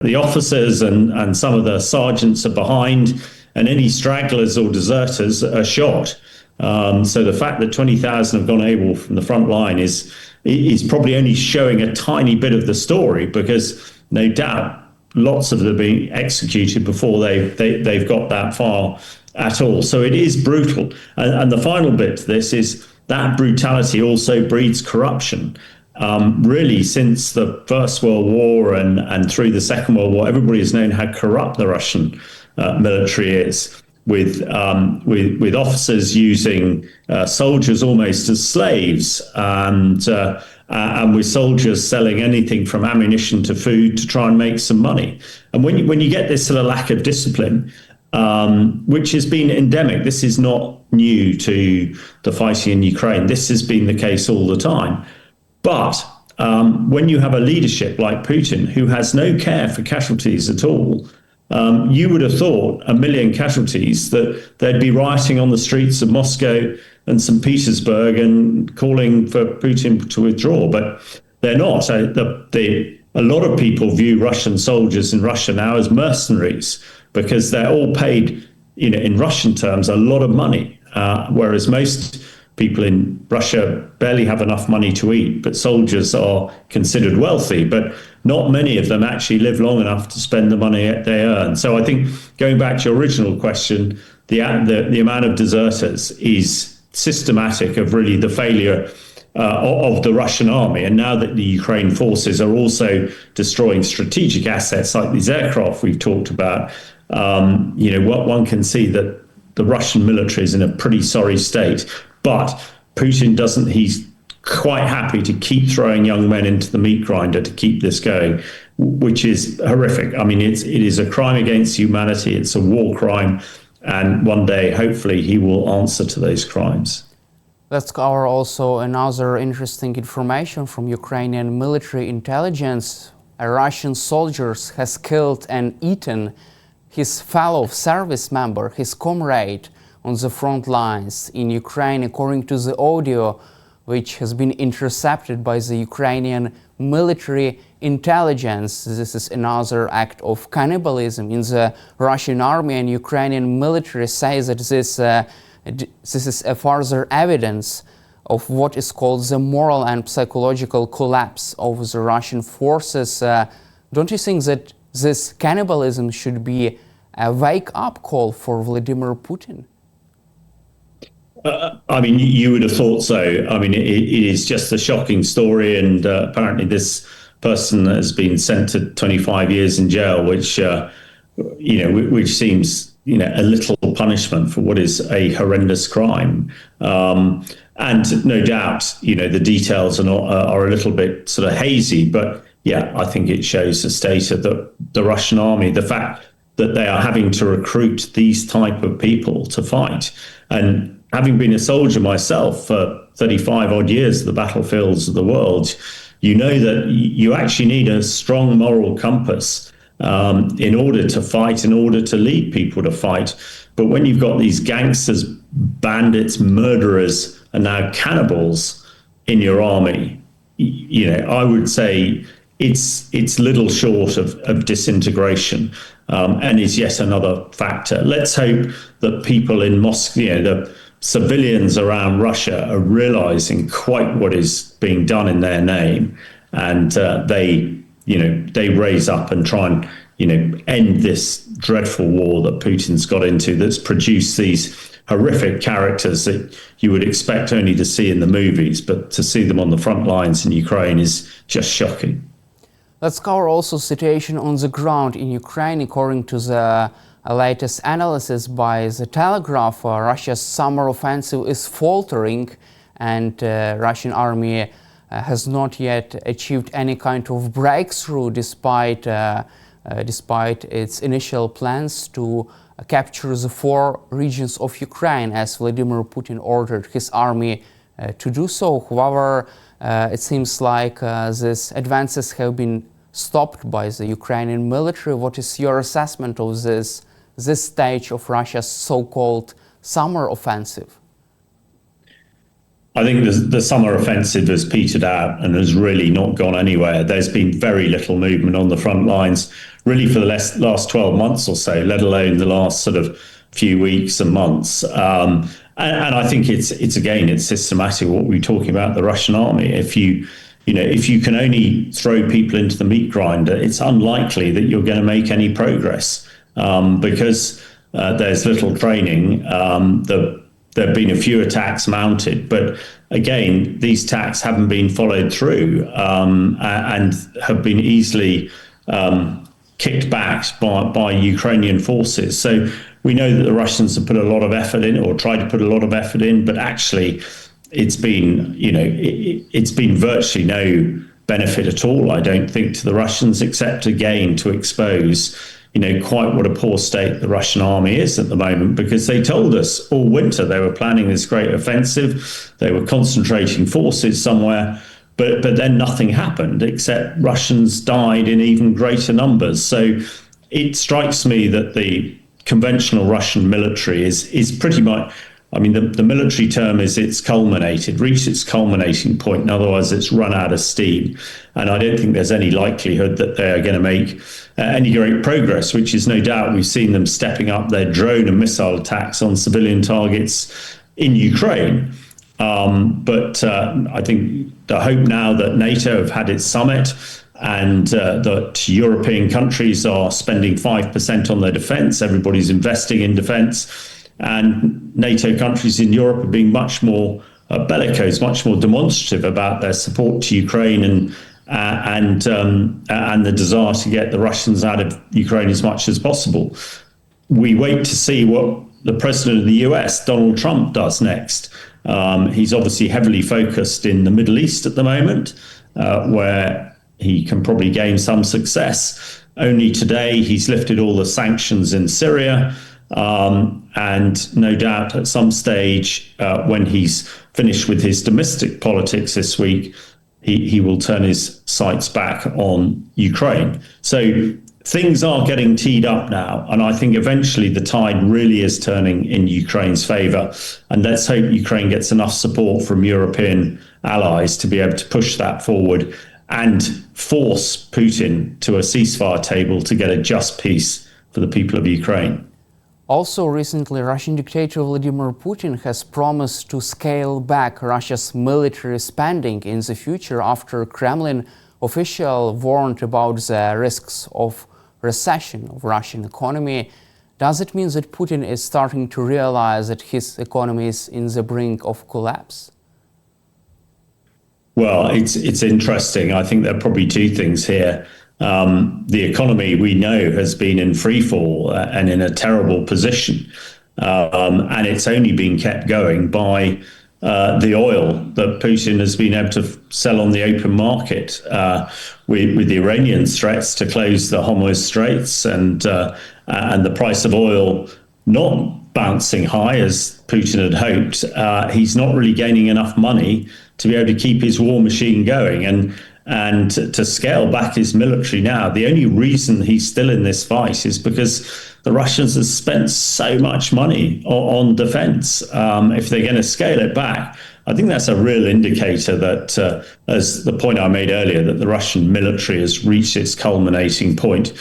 the officers and some of the sergeants are behind, and any stragglers or deserters are shot. So the fact that 20,000 have gone AWOL from the front line is probably only showing a tiny bit of the story, because no doubt lots of them are being executed before they've got that far at all. So it is brutal. And the final bit to this is that brutality also breeds corruption. Really, since the First World War and through the Second World War, everybody has known how corrupt the Russian military is, with officers using soldiers almost as slaves, and with soldiers selling anything from ammunition to food to try and make some money. And when you get this sort of lack of discipline, which has been endemic, this is not new to the fighting in Ukraine. This has been the case all the time. But when you have a leadership like Putin, who has no care for casualties at all, you would have thought 1 million casualties, that they'd be rioting on the streets of Moscow and St. Petersburg and calling for Putin to withdraw. But they're not. A lot of people view Russian soldiers in Russia now as mercenaries, because they're all paid, in Russian terms, a lot of money, whereas most people in Russia barely have enough money to eat. But soldiers are considered wealthy, but not many of them actually live long enough to spend the money they earn. So I think, going back to your original question, the amount of deserters is systematic of really the failure of the Russian army. And now that the Ukraine forces are also destroying strategic assets like these aircraft we've talked about, what one can see that the Russian military is in a pretty sorry state. But Putin doesn't. He's quite happy to keep throwing young men into the meat grinder to keep this going, which is horrific. I mean, it is a crime against humanity. It's a war crime. And one day, hopefully, he will answer to those crimes. Let's cover also another interesting information from Ukrainian military intelligence. A Russian soldier has killed and eaten his fellow service member, his comrade, on the front lines in Ukraine, according to the audio which has been intercepted by the Ukrainian military intelligence. This is another act of cannibalism in the Russian army, and Ukrainian military says that this is a further evidence of what is called the moral and psychological collapse of the Russian forces. Don't you think that this cannibalism should be a wake-up call for Vladimir Putin? I mean, you would have thought so. I mean, it is just a shocking story, and apparently this person has been sent to 25 years in jail, which seems a little punishment for what is a horrendous crime. And no doubt, the details are a little bit sort of hazy, but yeah, I think it shows the state of the Russian army, the fact that they are having to recruit these type of people to fight. And having been a soldier myself for 35 odd years of the battlefields of the world, you know that you actually need a strong moral compass in order to fight, in order to lead people to fight. But when you've got these gangsters, bandits, murderers, and now cannibals in your army, I would say it's little short of disintegration, and is yet another factor. Let's hope that people in Moscow, the civilians around Russia, are realizing quite what is being done in their name, and they raise up and try and end this dreadful war that Putin's got into, that's produced these horrific characters that you would expect only to see in the movies, but to see them on the front lines in Ukraine is just shocking. Let's cover also situation on the ground in Ukraine. According to the latest analysis by The Telegraph, Russia's summer offensive is faltering, and Russian army has not yet achieved any kind of breakthrough despite its initial plans to capture the 4 regions of Ukraine, as Vladimir Putin ordered his army to do so. However, it seems like these advances have been stopped by the Ukrainian military. What is your assessment of this stage of Russia's so-called summer offensive? I think the summer offensive has petered out and has really not gone anywhere. There's been very little movement on the front lines. really for the last 12 months or so, let alone the last sort of few weeks and months. And I think it's systematic. What we're talking about, the Russian army. If you can only throw people into the meat grinder, it's unlikely that you're going to make any progress, because there's little training. There have been a few attacks mounted, but again, these attacks haven't been followed through, and have been easily kicked back by Ukrainian forces. So we know that the Russians have put a lot of effort in, or tried to put a lot of effort in, but actually it's been, it's been virtually no benefit at all, I don't think, to the Russians, except again to expose, quite what a poor state the Russian army is at the moment, because they told us all winter they were planning this great offensive, they were concentrating forces somewhere, but then nothing happened, except Russians died in even greater numbers. So it strikes me that the conventional Russian military is pretty much, the military term is reached its culminating point, and otherwise it's run out of steam. And I don't think there's any likelihood that they are going to make any great progress, which is no doubt we've seen them stepping up their drone and missile attacks on civilian targets in Ukraine. But I think the hope now that NATO have had its summit, and that European countries are spending 5% on their defence, everybody's investing in defence, and NATO countries in Europe are being much more bellicose, much more demonstrative about their support to Ukraine and the desire to get the Russians out of Ukraine as much as possible. We wait to see what the president of the US, Donald Trump, does next. He's obviously heavily focused in the Middle East at the moment, where he can probably gain some success. Only today he's lifted all the sanctions in Syria, and no doubt at some stage, when he's finished with his domestic politics this week, he will turn his sights back on Ukraine. So things are getting teed up now, and I think eventually the tide really is turning in Ukraine's favour. And let's hope Ukraine gets enough support from European allies to be able to push that forward and force Putin to a ceasefire table to get a just peace for the people of Ukraine. Also, recently, Russian dictator Vladimir Putin has promised to scale back Russia's military spending in the future after Kremlin official warned about the risks of recession of Russian economy. Does it mean that Putin is starting to realize that his economy is in the brink of collapse? Well, it's interesting. I think there are probably two things here. The economy, we know, has been in free fall and in a terrible position. And it's only been kept going by the oil that Putin has been able to sell on the open market, with the Iranian threats to close the Hormuz Straits, and the price of oil not bouncing high as Putin had hoped. He's not really gaining enough money to be able to keep his war machine going and to scale back his military now. The only reason he's still in this fight is because the Russians have spent so much money on defense. If they're going to scale it back, I think that's a real indicator that, as the point I made earlier, that the Russian military has reached its culminating point.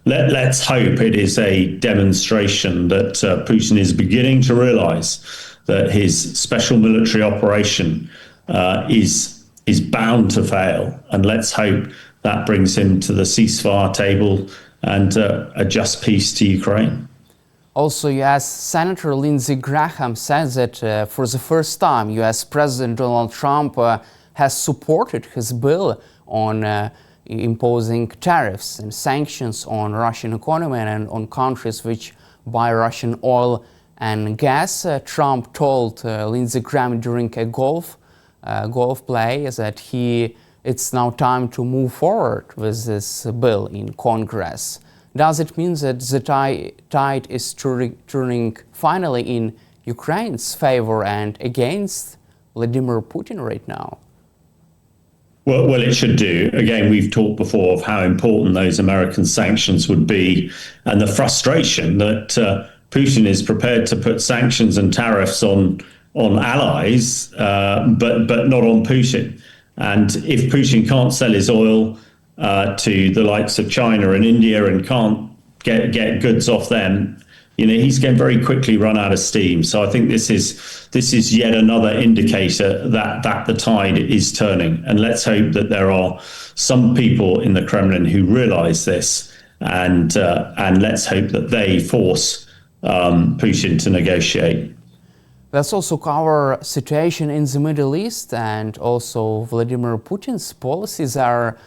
Let's hope it is a demonstration that Putin is beginning to realize that his special military operation is bound to fail, and let's hope that brings him to the ceasefire table and a just peace to Ukraine. Also, U.S. Senator Lindsey Graham says that for the first time, U.S. President Donald Trump has supported his bill on imposing tariffs and sanctions on Russian economy and on countries which buy Russian oil and gas. Trump told Lindsey Graham during a golf play that it's now time to move forward with this bill in Congress. Does it mean that the tide is turning finally in Ukraine's favor and against Vladimir Putin right now? Well, it should do. Again, we've talked before of how important those American sanctions would be, and the frustration that Putin is prepared to put sanctions and tariffs on allies, but not on Putin. And if Putin can't sell his oil, to the likes of China and India and can't get goods off them, he's going to very quickly run out of steam. So I think this is yet another indicator that the tide is turning. And let's hope that there are some people in the Kremlin who realize this, and let's hope that they force Putin to negotiate. Let's also cover situation in the Middle East, and also Vladimir Putin's policies are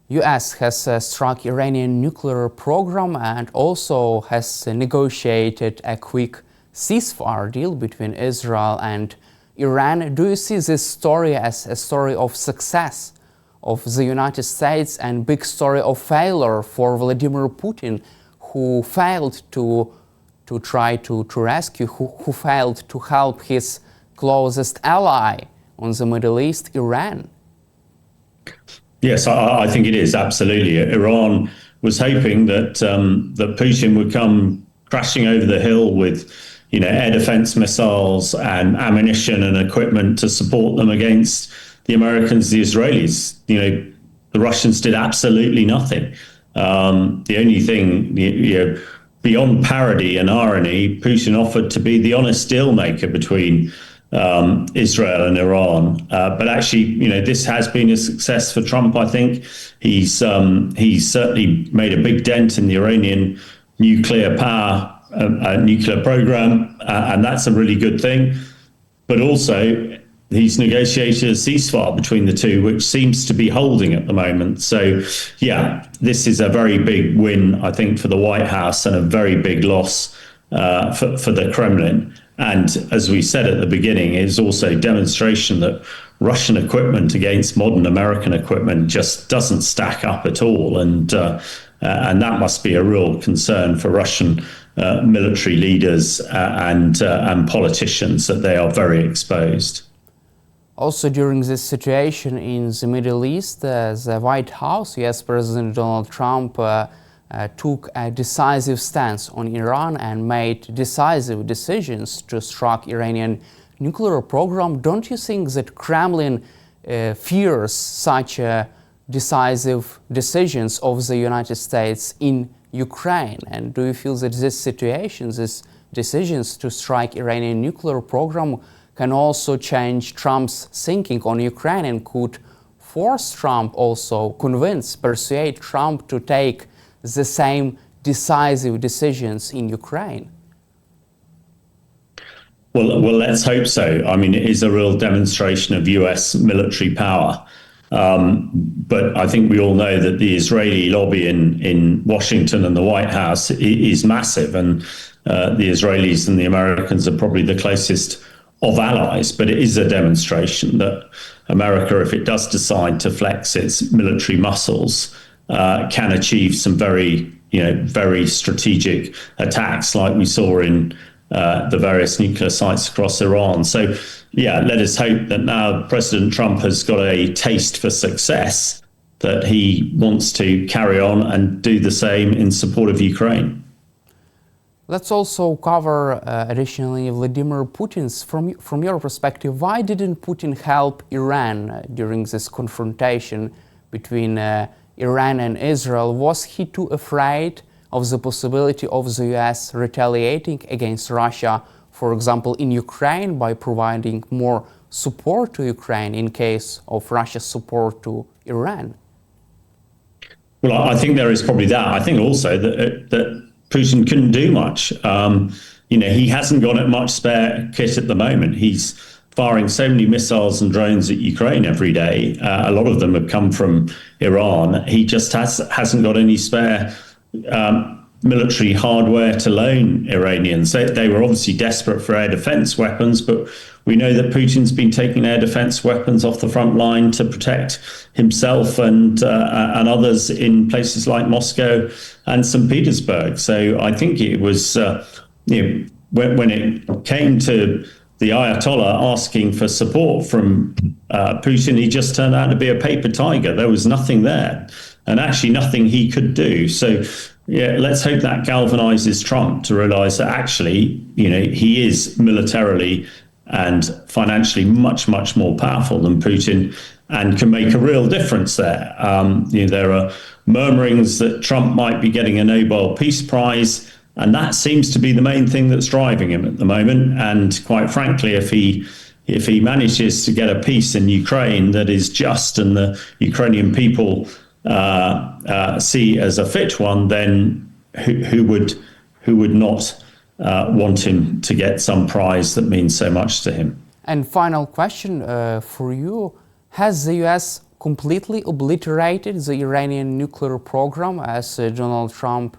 US has struck Iranian nuclear program and also has negotiated a quick ceasefire deal between Israel and Iran. Do you see this story as a story of success of the United States and big story of failure for Vladimir Putin, who failed to try to rescue, who failed to help his closest ally on the Middle East, Iran? Yes, I think it is, absolutely. Iran was hoping that that Putin would come crashing over the hill with, air defense missiles and ammunition and equipment to support them against the Americans, the Israelis. The Russians did absolutely nothing. The only thing, beyond parody and irony, Putin offered to be the honest deal maker between Israel and Iran, but actually, this has been a success for Trump. I think he's certainly made a big dent in the Iranian nuclear program, and that's a really good thing. But also, he's negotiated a ceasefire between the two, which seems to be holding at the moment. So, yeah, this is a very big win, I think, for the White House, and a very big loss for the Kremlin. And as we said at the beginning, it's also a demonstration that Russian equipment against modern American equipment just doesn't stack up at all. And that must be a real concern for Russian military leaders and politicians, that they are very exposed. Also, during this situation in the Middle East, the White House, US President Donald Trump took a decisive stance on Iran and made decisive decisions to strike Iranian nuclear program. Don't you think that Kremlin fears such decisive decisions of the United States in Ukraine? And do you feel that this situation, these decisions to strike Iranian nuclear program, can also change Trump's thinking on Ukraine and could force Trump, also persuade Trump to take the same decisive decisions in Ukraine? Well, let's hope so. I mean, it is a real demonstration of US military power. But I think we all know that the Israeli lobby in Washington and the White House is massive, and the Israelis and the Americans are probably the closest of allies. But it is a demonstration that America, if it does decide to flex its military muscles, can achieve some very strategic attacks, like we saw in the various nuclear sites across Iran. So, yeah, let us hope that now President Trump has got a taste for success, that he wants to carry on and do the same in support of Ukraine. Let's also cover additionally Vladimir Putin's, from your perspective, why didn't Putin help Iran during this confrontation between Iran and Israel? Was he too afraid of the possibility of the US retaliating against Russia, for example, in Ukraine, by providing more support to Ukraine in case of Russia's support to Iran? Well, I think there is probably that. I think also that Putin couldn't do much. He hasn't got much spare kit at the moment. He's firing so many missiles and drones at Ukraine every day. A lot of them have come from Iran. He just hasn't got any spare military hardware to loan Iranians. They were obviously desperate for air defense weapons, but we know that Putin's been taking air defense weapons off the front line to protect himself and others in places like Moscow and St. Petersburg. So I think it was, when it came to the Ayatollah asking for support from Putin, he just turned out to be a paper tiger. There was nothing there, and actually nothing he could do. So, yeah, let's hope that galvanizes Trump to realize that actually, he is militarily and financially much, much more powerful than Putin, and can make a real difference there. There are murmurings that Trump might be getting a Nobel Peace Prize, and that seems to be the main thing that's driving him at the moment. And quite frankly, if he manages to get a peace in Ukraine that is just and the Ukrainian people see as a fit one, then who would not want him to get some prize that means so much to him? And final question for you: has the U.S. completely obliterated the Iranian nuclear program, as Donald Trump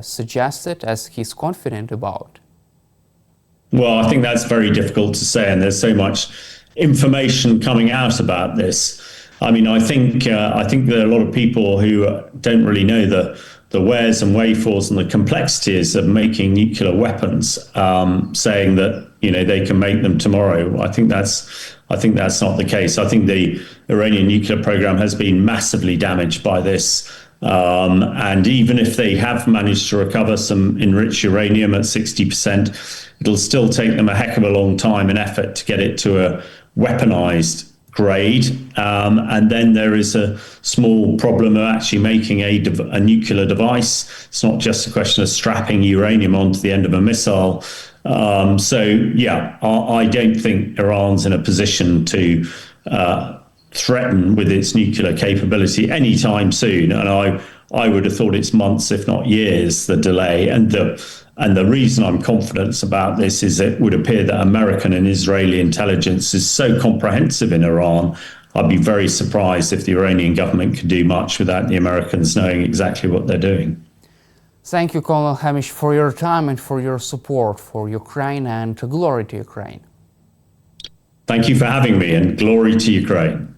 suggested, as he's confident about? Well, I think that's very difficult to say, and there's so much information coming out about this. I mean, I think there are a lot of people who don't really know the wheres and wherefores and the complexities of making nuclear weapons, saying that they can make them tomorrow. I think that's not the case. I think the Iranian nuclear program has been massively damaged by this. And even if they have managed to recover some enriched uranium at 60%, it'll still take them a heck of a long time and effort to get it to a weaponized grade. And then there is a small problem of actually making a nuclear device. It's not just a question of strapping uranium onto the end of a missile. I don't think Iran's in a position to threaten with its nuclear capability anytime soon. And I would have thought it's months, if not years, the delay. And the reason I'm confident about this is it would appear that American and Israeli intelligence is so comprehensive in Iran. I'd be very surprised if the Iranian government could do much without the Americans knowing exactly what they're doing. Thank you, Colonel Hamish, for your time and for your support for Ukraine, and glory to Ukraine. Thank you for having me, and glory to Ukraine.